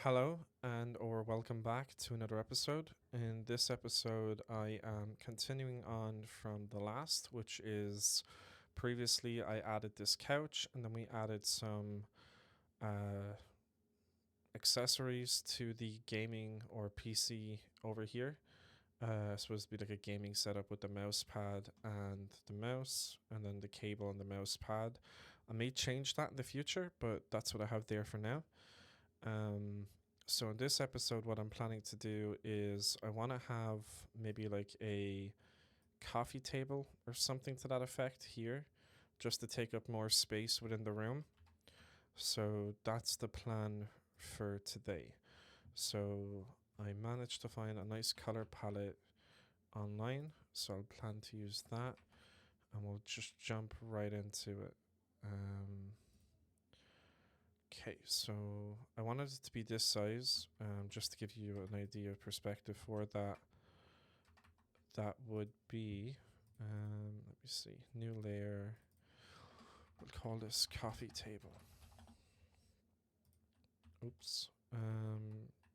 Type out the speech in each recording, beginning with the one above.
Hello and or welcome back to another episode. In this episode, I am continuing on from the last, which is previously I added this couch and then we added some uh, accessories to the gaming or PC over here. Supposed to be like a gaming setup with the mouse pad and the mouse, and then the cable and the mouse pad. I may change that in the future, but that's what I have there for now. Um, so in this episode, what I'm planning to do is I want to have maybe like a coffee table or something to that effect here, just to take up more space within the room. So that's the plan for today. So I managed to find a nice color palette online, so I'll plan to use that, and we'll just jump right into it. Okay, so I wanted it to be this size, just to give you an idea of perspective for that. That would be, let me see, new layer. We'll call this coffee table. Oops.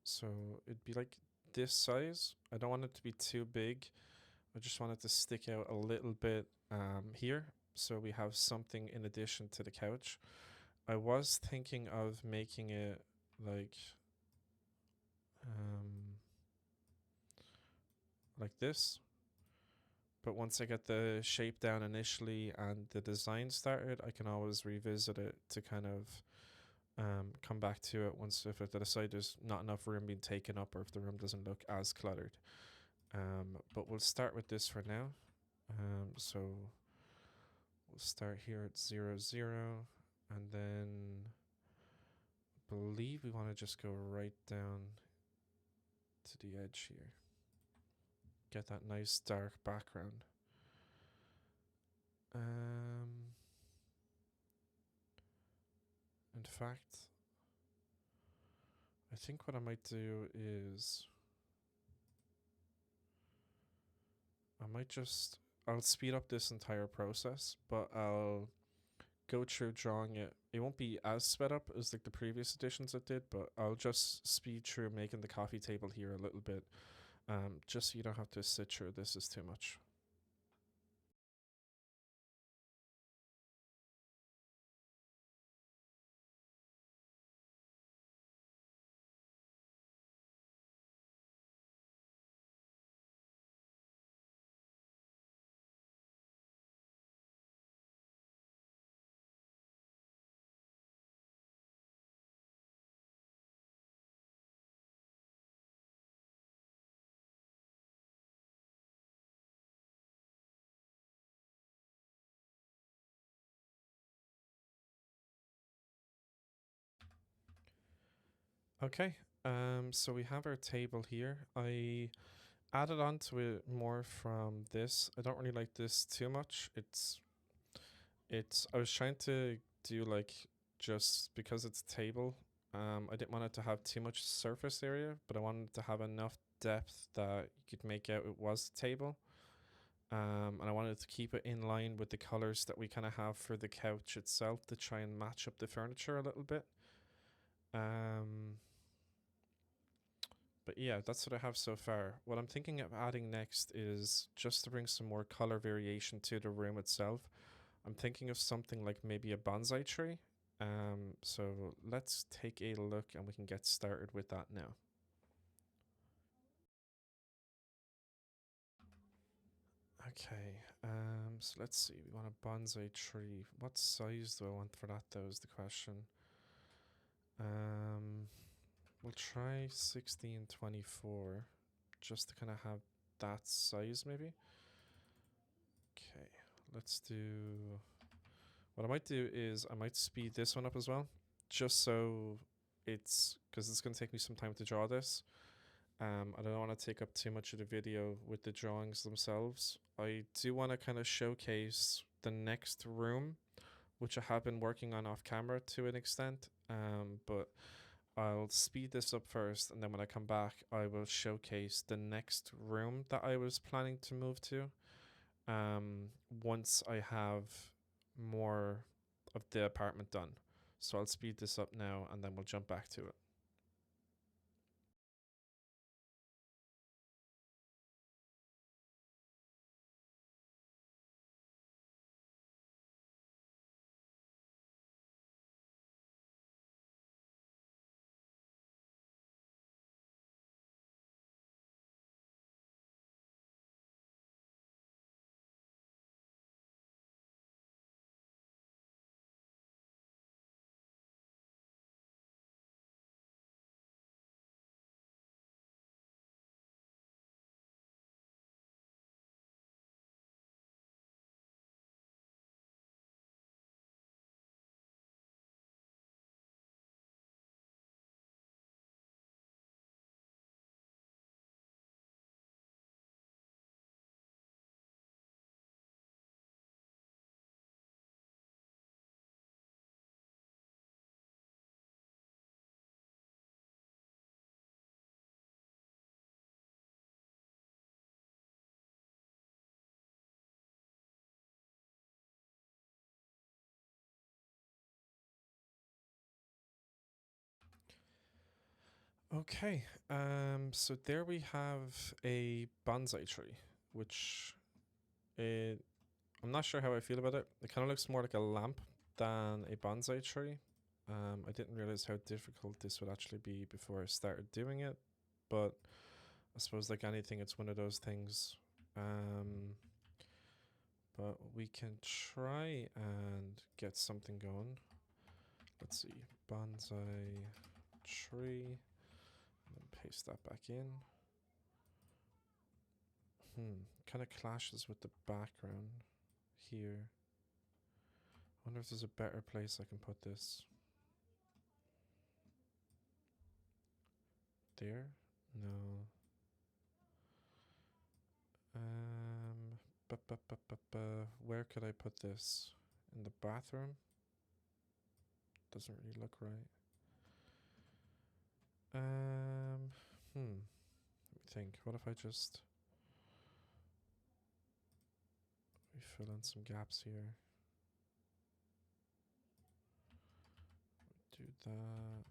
So it'd be like this size. I don't want it to be too big. I just want it to stick out a little bit here, so we have something in addition to the couch. I was thinking of making it like um, like this. But once I get the shape down initially and the design started, I can always revisit it to kind of come back to it once if I decide there's not enough room being taken up or if the room doesn't look as cluttered. But we'll start with this for now. So we'll start here at 0, 0, and then I believe we want to just go right down to the edge here. Get that nice dark background. In fact, I think what I might do is I'll speed up this entire process, but I'll go through drawing it. It won't be as sped up as like the previous editions I did, but I'll just speed through making the coffee table here a little bit, just so you don't have to sit through this is too much. Okay, so we have our table here. I added on to it more from this. I don't really like this too much. I was trying to do like just because it's a table. I didn't want it to have too much surface area, but I wanted to have enough depth that you could make out it was a table. And I wanted to keep it in line with the colors that we kind of have for the couch itself to try and match up the furniture a little bit. Um, but yeah, that's what I have so far. What I'm thinking of adding next is just to bring some more color variation to the room itself. I'm thinking of something like maybe a bonsai tree. So let's take a look and we can get started with that now. Okay, so let's see. We want a bonsai tree. What size do I want for that, though, is the question. Um, we'll try 1624 just to kind of have that size, maybe. Okay, let's do. What I might do is I might speed this one up as well, just so it's because it's going to take me some time to draw this. I don't want to take up too much of the video with the drawings themselves. I do want to kind of showcase the next room, which I have been working on off camera to an extent. But I'll speed this up first, and then when I come back, I will showcase the next room that I was planning to move to. Once I have more of the apartment done. So I'll speed this up now and then we'll jump back to it. Okay, so there we have a bonsai tree, which it, I'm not sure how I feel about it. It kind of looks more like a lamp than a bonsai tree. I didn't realize how difficult this would actually be before I started doing it, but I suppose like anything, it's one of those things. But we can try and get something going. Let's see, bonsai tree, and then paste that back in. Kind of clashes with the background here. I wonder if there's a better place I can put this. There? No. Um, where could I put this? In the bathroom? Doesn't really look right. Let me think. What if I just we fill in some gaps here? Do that.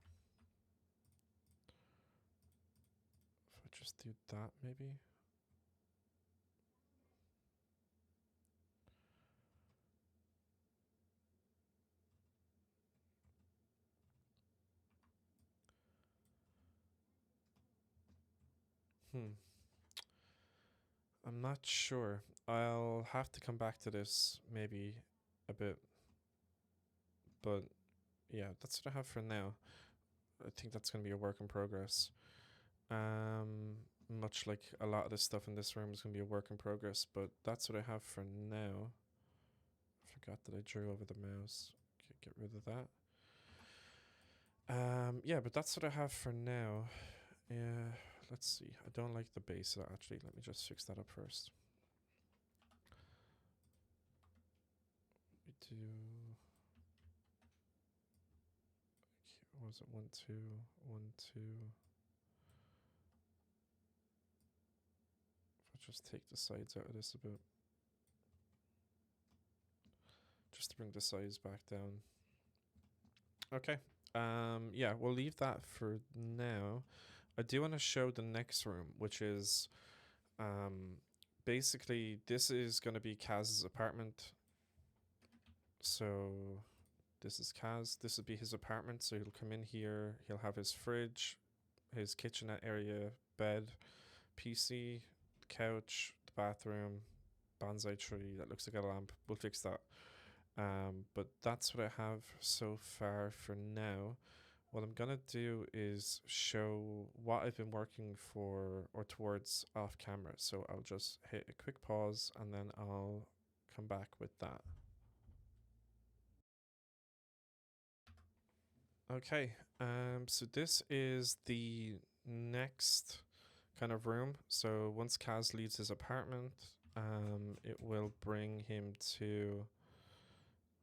If I just do that, maybe. I'm not sure. I'll have to come back to this maybe a bit, but yeah, that's what I have for now. I think that's going to be a work in progress. Much like a lot of this stuff in this room is going to be a work in progress, but that's what I have for now. I forgot that I drew over the mouse. Okay, get rid of that. Yeah, but that's what I have for now. Yeah, let's see. I don't like the base of that actually. Let me just fix that up first. We do. What was it? 1, 2, 1, 2. If I just take the sides out of this a bit, just to bring the size back down. Okay. Yeah, we'll leave that for now. I do want to show the next room, which is basically this is going to be Kaz's apartment. So this is Kaz. This would be his apartment. So he'll come in here. He'll have his fridge, his kitchenette area, bed, PC, couch, the bathroom, bonsai tree that looks like a lamp. We'll fix that. But that's what I have so far for now. What I'm gonna do is show what I've been working for or towards off camera. So I'll just hit a quick pause and then I'll come back with that. Okay, so this is the next kind of room. So once Kaz leaves his apartment, it will bring him to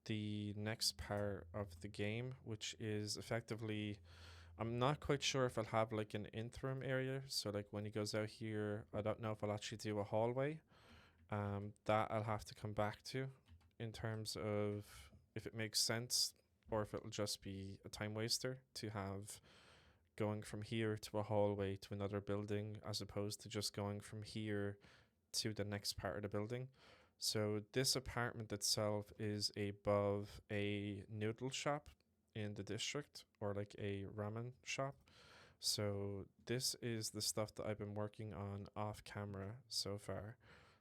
the next part of the game, which is effectively, I'm not quite sure if I'll have like an interim area. So like when he goes out here, I don't know if I'll actually do a hallway. That I'll have to come back to in terms of if it makes sense or if it'll just be a time waster to have going from here to a hallway to another building as opposed to just going from here to the next part of the building. So this apartment itself is above a noodle shop in the district or like a ramen shop. So this is the stuff that I've been working on off camera so far.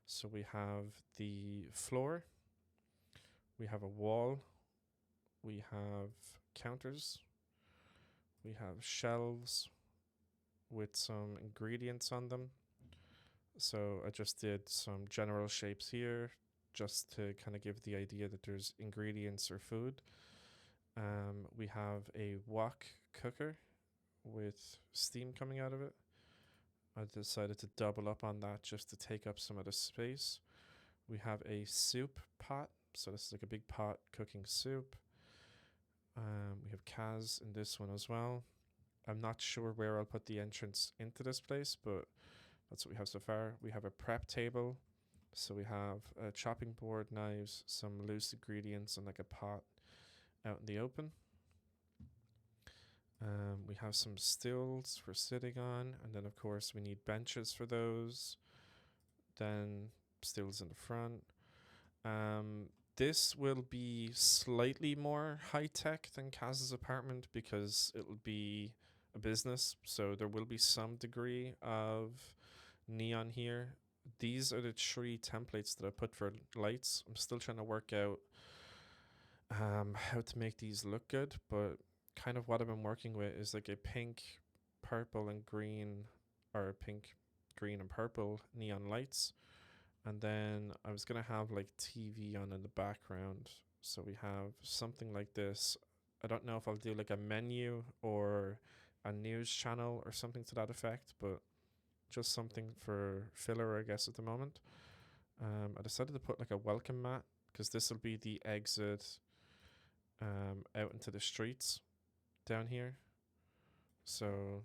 So we have the floor, we have a wall, we have counters, we have shelves with some ingredients on them. So I just did some general shapes here just to kind of give the idea that there's ingredients or food. We have a wok cooker with steam coming out of it. I decided to double up on that just to take up some of the space. We have a soup pot. So this is like a big pot cooking soup. We have Kaz in this one as well. I'm not sure where I'll put the entrance into this place, but that's what we have so far. We have a prep table. So we have a chopping board, knives, some loose ingredients, and like a pot out in the open. We have some stills for sitting on, and then of course we need benches for those. Then stills in the front. This will be slightly more high tech than Kaz's apartment because it'll be a business, so there will be some degree of neon here. These are the 3 templates that I put for lights. I'm still trying to work out how to make these look good, but kind of what I've been working with is like a pink, purple, and green, or pink, green, and purple neon lights. And then I was gonna have like TV on in the background, so we have something like this. I don't know if I'll do like a menu or a news channel or something to that effect, but just something for filler, I guess, at the moment. I decided to put like a welcome mat because this will be the exit out into the streets down here. So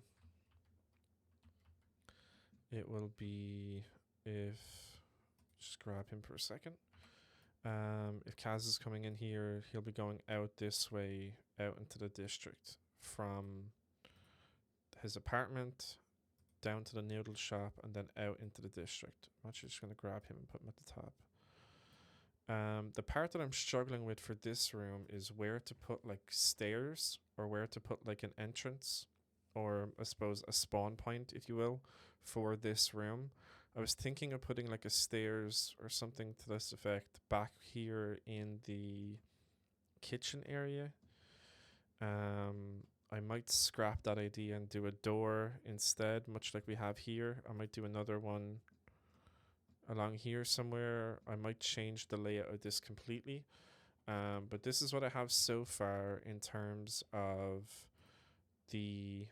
it will be, if just grab him for a second. If Kaz is coming in here, he'll be going out this way, out into the district from his apartment down to the noodle shop and then out into the district. I'm actually just going to grab him and put him at the top. The part that I'm struggling with for this room is where to put like stairs, or where to put like an entrance, or I suppose a spawn point, if you will, for this room. I was thinking of putting like a stairs or something to this effect back here in the kitchen area. I might scrap that idea and do a door instead, much like we have here. I might do another one along here somewhere. I might change the layout of this completely. But this is what I have so far in terms of the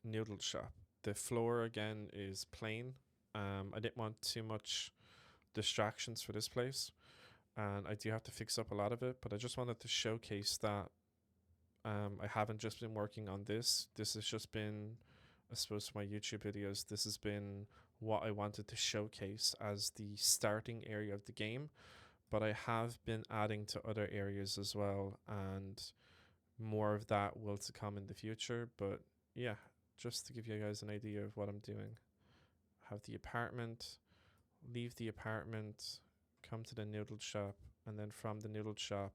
noodle shop. The floor again is plain. I didn't want too much distractions for this place, and I do have to fix up a lot of it, but I just wanted to showcase that I haven't just been working on this. This has just been, I suppose, for my YouTube videos, this has been what I wanted to showcase as the starting area of the game, but I have been adding to other areas as well, and more of that will to come in the future. But yeah, just to give you guys an idea of what I'm doing. Have the apartment, leave the apartment, come to the noodle shop, and then from the noodle shop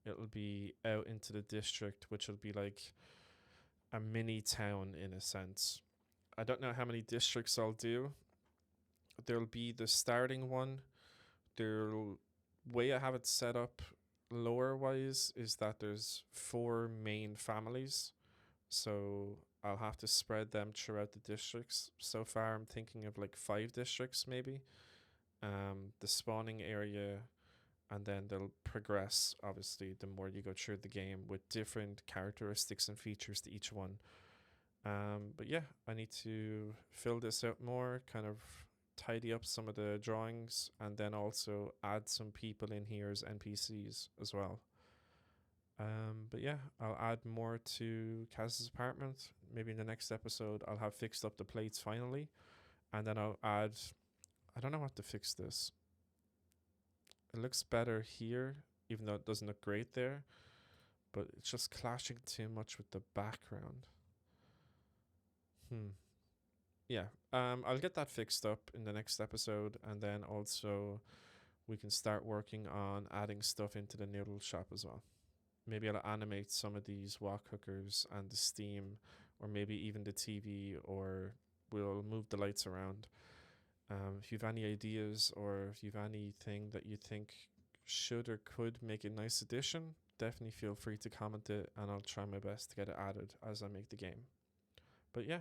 it'll be out into the district, which will be like a mini town in a sense. I don't know how many districts I'll do. There'll be the starting one. The way I have it set up lore wise is that there's 4 main families, so I'll have to spread them throughout the districts. So far I'm thinking of like 5 districts maybe. The spawning area, and then they'll progress obviously the more you go through the game with different characteristics and features to each one. But yeah, I need to fill this out more, kind of tidy up some of the drawings, and then also add some people in here as NPCs as well. But yeah, I'll add more to Kaz's apartment. Maybe in the next episode I'll have fixed up the plates finally, and then I'll add, I don't know what to fix this. It looks better here, even though it doesn't look great there, but it's just clashing too much with the background. Yeah, I'll get that fixed up in the next episode, and then also we can start working on adding stuff into the noodle shop as well. Maybe I'll animate some of these wok hookers and the steam, or maybe even the TV, or we'll move the lights around. If you've any ideas, or if you've anything that you think should or could make a nice addition, definitely feel free to comment it, and I'll try my best to get it added as I make the game. But yeah,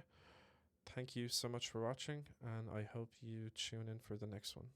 thank you so much for watching, and I hope you tune in for the next one.